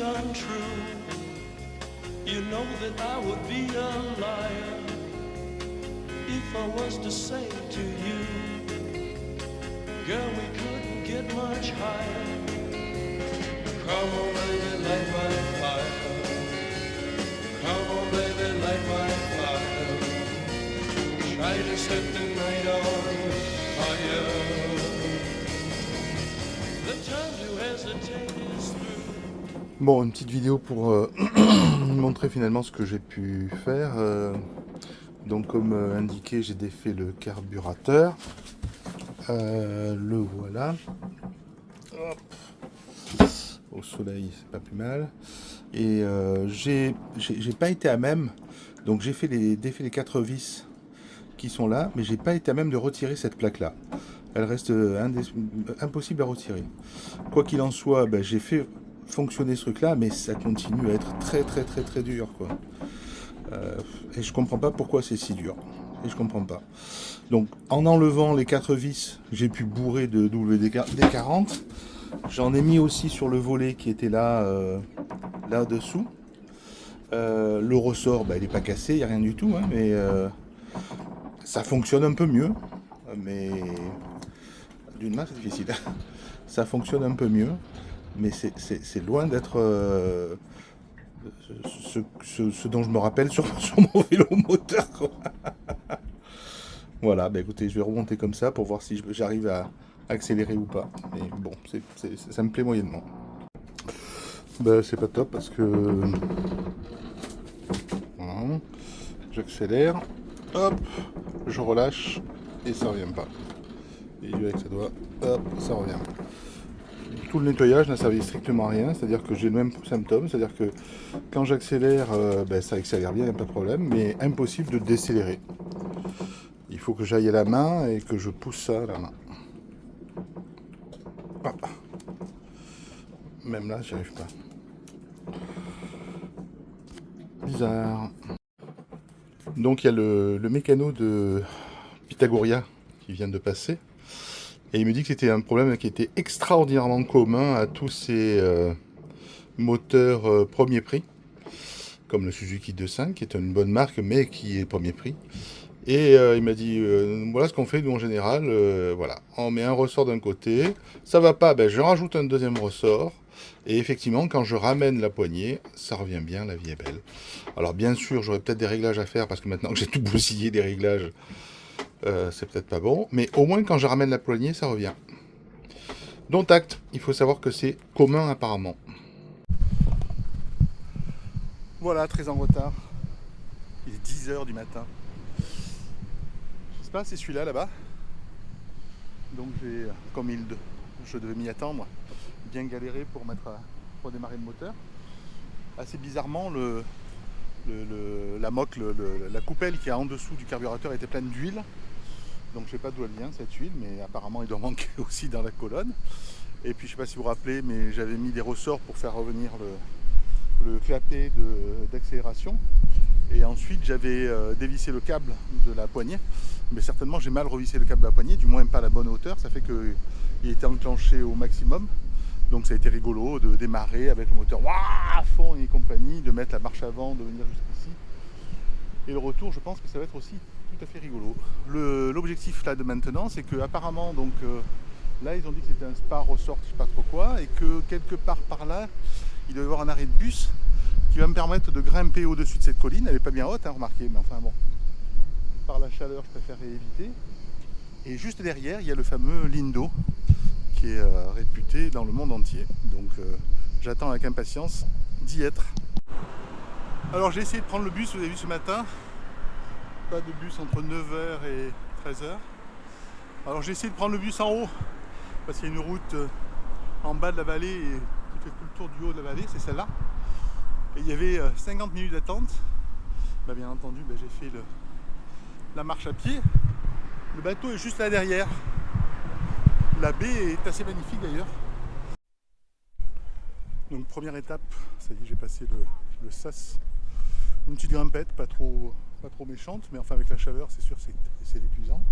untrue. You know that I would be a liar if I was to say to you, girl, we couldn't get much higher. Come on, baby, light my fire. Come on, baby, light my fire. Try to set the night on fire. The time to hesitate is through. Bon, une petite vidéo pour montrer finalement ce que j'ai pu faire. Donc comme indiqué, j'ai défait le carburateur. Le voilà. Hop. Au soleil, c'est pas plus mal. Et j'ai pas été à même. Donc j'ai défait les 4 vis qui sont là, mais j'ai pas été à même de retirer cette plaque là. Elle reste impossible à retirer. Quoi qu'il en soit, j'ai fait fonctionner ce truc là, mais ça continue à être très dur quoi. Et je comprends pas pourquoi c'est si dur. Et je comprends pas. Donc en enlevant les 4 vis, j'ai pu bourrer de WD-40. J'en ai mis aussi sur le volet qui était là dessous. Le ressort, il n'est pas cassé, il n'y a rien du tout, hein, mais ça fonctionne un peu mieux. Mais d'une main, c'est difficile. Ça fonctionne un peu mieux, mais c'est loin d'être ce dont je me rappelle sur mon vélo moteur, quoi. Voilà, écoutez, je vais remonter comme ça pour voir si j'arrive à accélérer ou pas. Mais bon, ça me plaît moyennement. C'est pas top parce que voilà, j'accélère, hop, je relâche et ça revient pas. Et avec ça doit, hop, ça revient. Tout le nettoyage n'a servi strictement à rien, c'est-à-dire que j'ai le même symptôme, c'est-à-dire que quand j'accélère, ça accélère bien, il n'y a pas de problème, mais impossible de décélérer. Il faut que j'aille à la main et que je pousse ça à la main. Ah. Même là, j'y arrive pas. Bizarre. Donc il y a le mécano de Pythagoria qui vient de passer. Et il me dit que c'était un problème qui était extraordinairement commun à tous ces moteurs premier prix, comme le Suzuki 2.5, qui est une bonne marque, mais qui est premier prix. Et il m'a dit, voilà ce qu'on fait nous en général, voilà, on met un ressort d'un côté, ça va pas, je rajoute un deuxième ressort, et effectivement quand je ramène la poignée, ça revient bien, la vie est belle. Alors bien sûr, j'aurais peut-être des réglages à faire, parce que maintenant que j'ai tout bousillé des réglages, c'est peut-être pas bon, mais au moins quand je ramène la poignée, ça revient. Donc acte, il faut savoir que c'est commun apparemment. Voilà, très en retard, il est 10h du matin. Pas, c'est celui-là là-bas. Donc comme je devais m'y attendre, bien galéré pour redémarrer le moteur. Assez bizarrement, la moque, la coupelle qui est en dessous du carburateur était pleine d'huile. Donc je sais pas d'où elle vient cette huile, mais apparemment il doit manquer aussi dans la colonne. Et puis je sais pas si vous vous rappelez, mais j'avais mis des ressorts pour faire revenir le clapet d'accélération. Et ensuite j'avais dévissé le câble de la poignée. Mais certainement j'ai mal revissé le câble de la poignée, du moins pas à la bonne hauteur, ça fait qu'il était enclenché au maximum. Donc ça a été rigolo de démarrer avec le moteur à fond et compagnie, de mettre la marche avant, de venir jusqu'ici. Et le retour, je pense que ça va être aussi tout à fait rigolo. L'objectif là de maintenant, c'est que apparemment, donc là ils ont dit que c'était un spa ressort, je sais pas trop quoi, et que quelque part par là, il doit y avoir un arrêt de bus qui va me permettre de grimper au-dessus de cette colline. Elle n'est pas bien haute, hein, remarquez, mais enfin bon. Par la chaleur, je préférerais éviter. Et juste derrière, il y a le fameux Lindo qui est réputé dans le monde entier. Donc j'attends avec impatience d'y être. Alors j'ai essayé de prendre le bus, vous avez vu ce matin. Pas de bus entre 9h et 13h. Alors j'ai essayé de prendre le bus en haut parce qu'il y a une route en bas de la vallée qui fait tout le tour du haut de la vallée, c'est celle-là. Et il y avait 50 minutes d'attente. Bien entendu, j'ai fait la marche à pied. Le bateau est juste là derrière. La baie est assez magnifique d'ailleurs. Donc première étape, ça y est, j'ai passé le sas. Une petite grimpette, pas trop méchante, mais enfin avec la chaleur, c'est sûr c'est épuisant.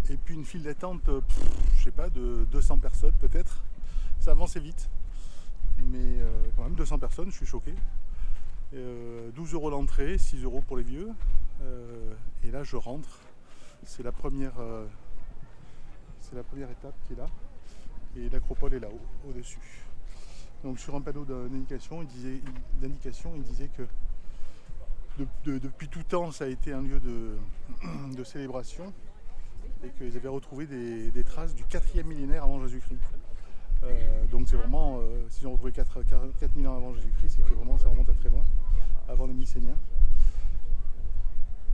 Et puis une file d'attente, je sais pas, de 200 personnes peut-être. Ça avançait vite. mais quand même 200 personnes, je suis choqué. 12 € l'entrée, 6 € pour les vieux. Et là je rentre, c'est la première étape qui est là. Et l'acropole est là-haut, au-dessus. Donc sur un panneau d'indication, il disait que depuis tout temps ça a été un lieu de célébration et qu'ils avaient retrouvé des traces du 4e millénaire avant Jésus-Christ. Donc c'est vraiment, s'ils ont retrouvé 4000 ans avant Jésus-Christ, c'est que vraiment ça remonte à très loin, avant les Mycéniens.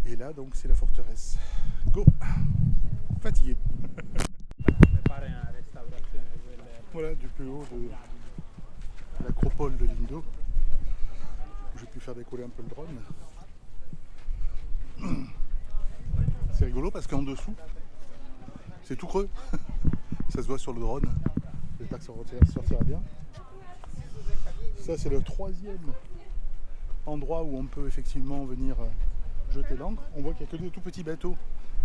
Et là donc c'est la forteresse. Go! Fatigué. Voilà, du plus haut de l'acropole de Lindo. J'ai pu faire décoller un peu le drone. C'est rigolo parce qu'en dessous, c'est tout creux. Ça se voit sur le drone. J'espère que ça sortira bien. Ça, c'est le 3e endroit où on peut effectivement venir jeter l'ancre. On voit qu'il n'y a que de tout petits bateaux.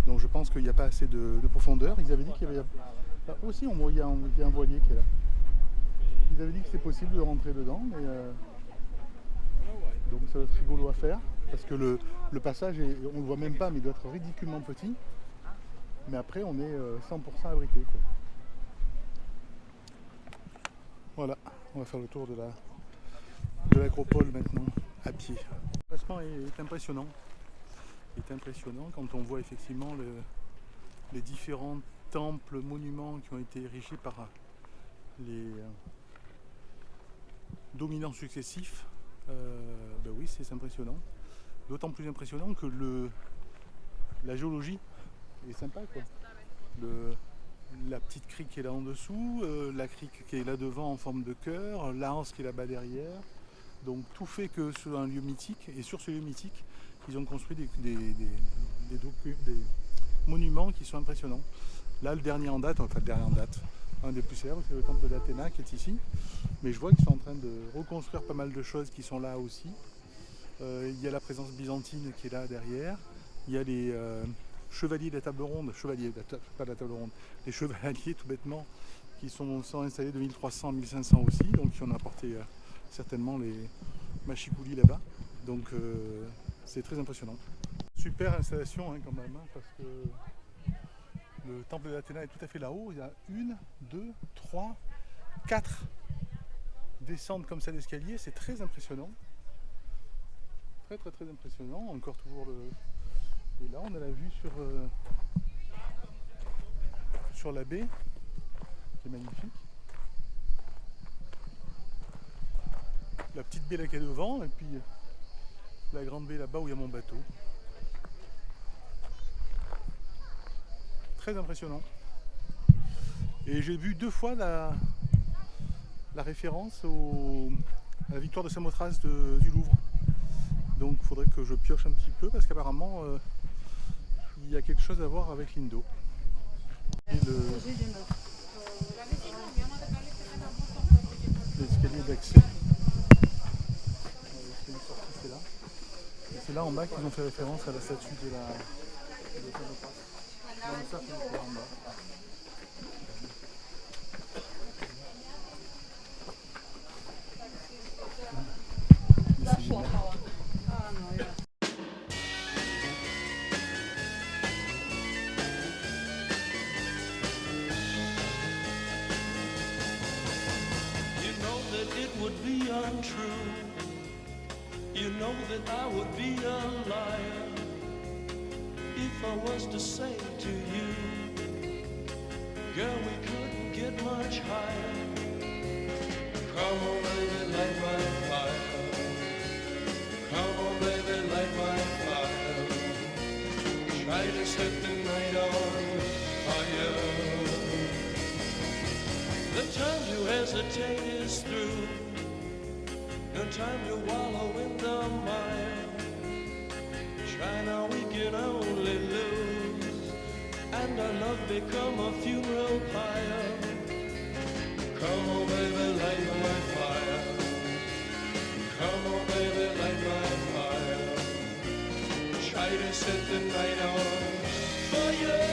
Donc je pense qu'il n'y a pas assez de profondeur. Ils avaient dit qu'il y avait... Là aussi, il y a un voilier qui est là. Ils avaient dit que c'était possible de rentrer dedans, mais donc ça va être rigolo à faire, parce que le passage, on ne le voit même pas, mais il doit être ridiculement petit. Mais après, on est 100% abrité, quoi. Voilà, on va faire le tour de l'acropole maintenant, à pied. Le placement est impressionnant. Quand on voit effectivement les différents temples, monuments qui ont été érigés par les dominants successifs. Ben oui, c'est impressionnant. D'autant plus impressionnant que la géologie est sympa, quoi. La petite crique qui est là en dessous, la crique qui est là devant en forme de cœur, l'anse qui est là-bas derrière. Donc tout fait que sur un lieu mythique, et sur ce lieu mythique, ils ont construit des monuments qui sont impressionnants. Là, le dernier en date, un des plus célèbres, c'est le temple d'Athéna qui est ici. Mais je vois qu'ils sont en train de reconstruire pas mal de choses qui sont là aussi. Il y a la présence byzantine qui est là derrière. Il y a les chevaliers de la table ronde, pas de la table ronde, les chevaliers tout bêtement, qui sont installés de 1300 à 1500 aussi, donc qui ont apporté certainement les machicoulis là-bas. Donc c'est très impressionnant. Super installation quand même, parce que le temple d'Athéna est tout à fait là-haut. Il y a 1, 2, 3, 4 descentes comme ça d'escalier, c'est très impressionnant. Très impressionnant. Encore toujours Et là on a la vue sur la baie, qui est magnifique. La petite baie là qui est devant, et puis la grande baie là-bas où il y a mon bateau. Très impressionnant. Et j'ai vu 2 fois la référence à la victoire de Samothrace du Louvre. Donc il faudrait que je pioche un petit peu, parce qu'apparemment il y a quelque chose à voir avec Lindo. L'escalier d'accès. C'est là. Et c'est là en bas qu'ils ont fait référence à la statue de Samothrace. Ça, c'est en bas. Untrue. You know that I would be a liar if I was to say to you, girl, we couldn't get much higher. Come on, baby, light my fire. Come on, baby, light my fire. Try to set the night on fire. The time to hesitate is through. No time to wallow in the mire. Try now, we can only lose, and our love become a funeral pyre. Come on, baby, light my fire. Come on, baby, light my fire. Try to set the night on fire.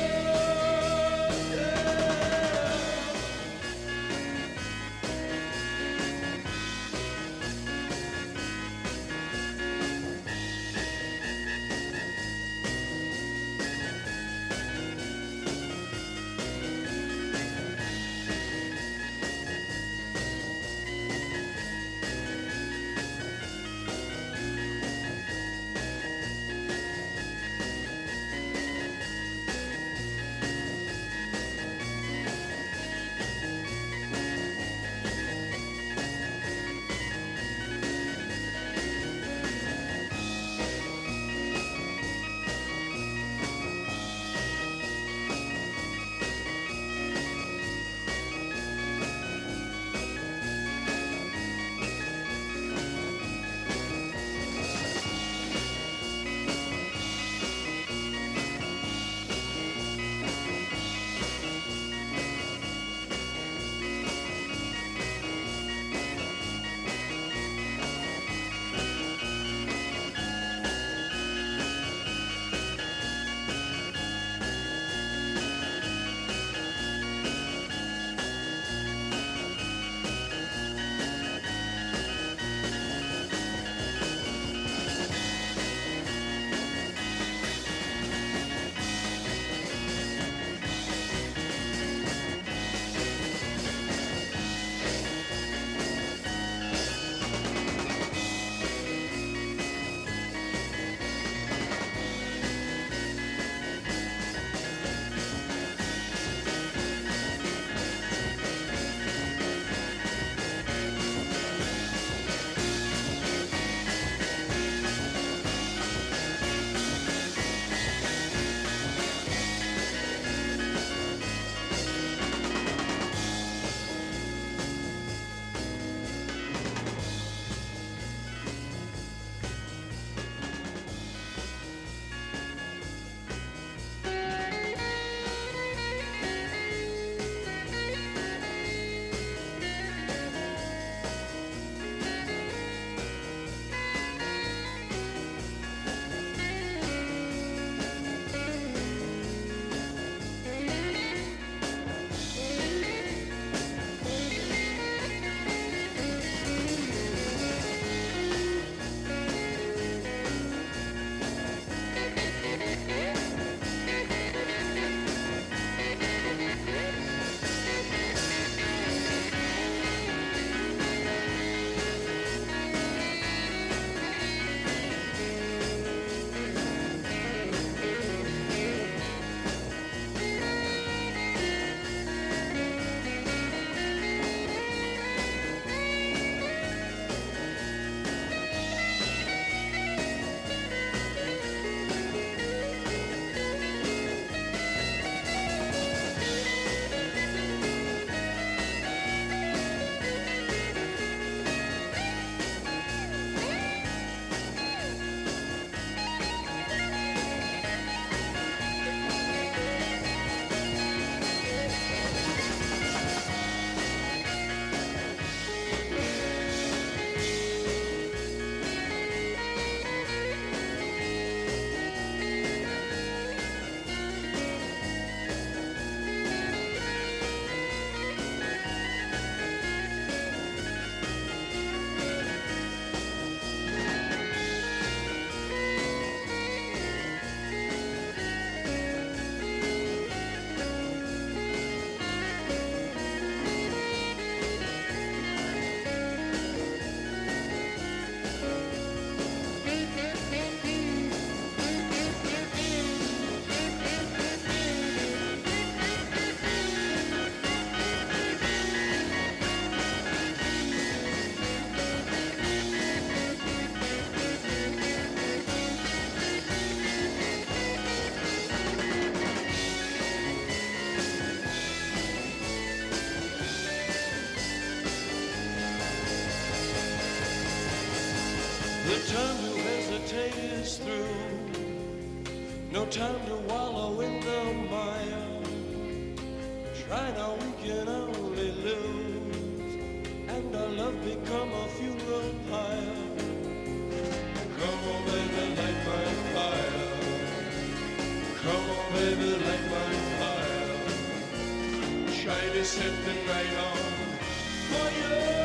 is through. No time to wallow in the mire. Try now, we can only lose, and our love become a funeral pyre. Come on, baby, light my fire. Come on, baby, light my fire. Try to set the night on fire.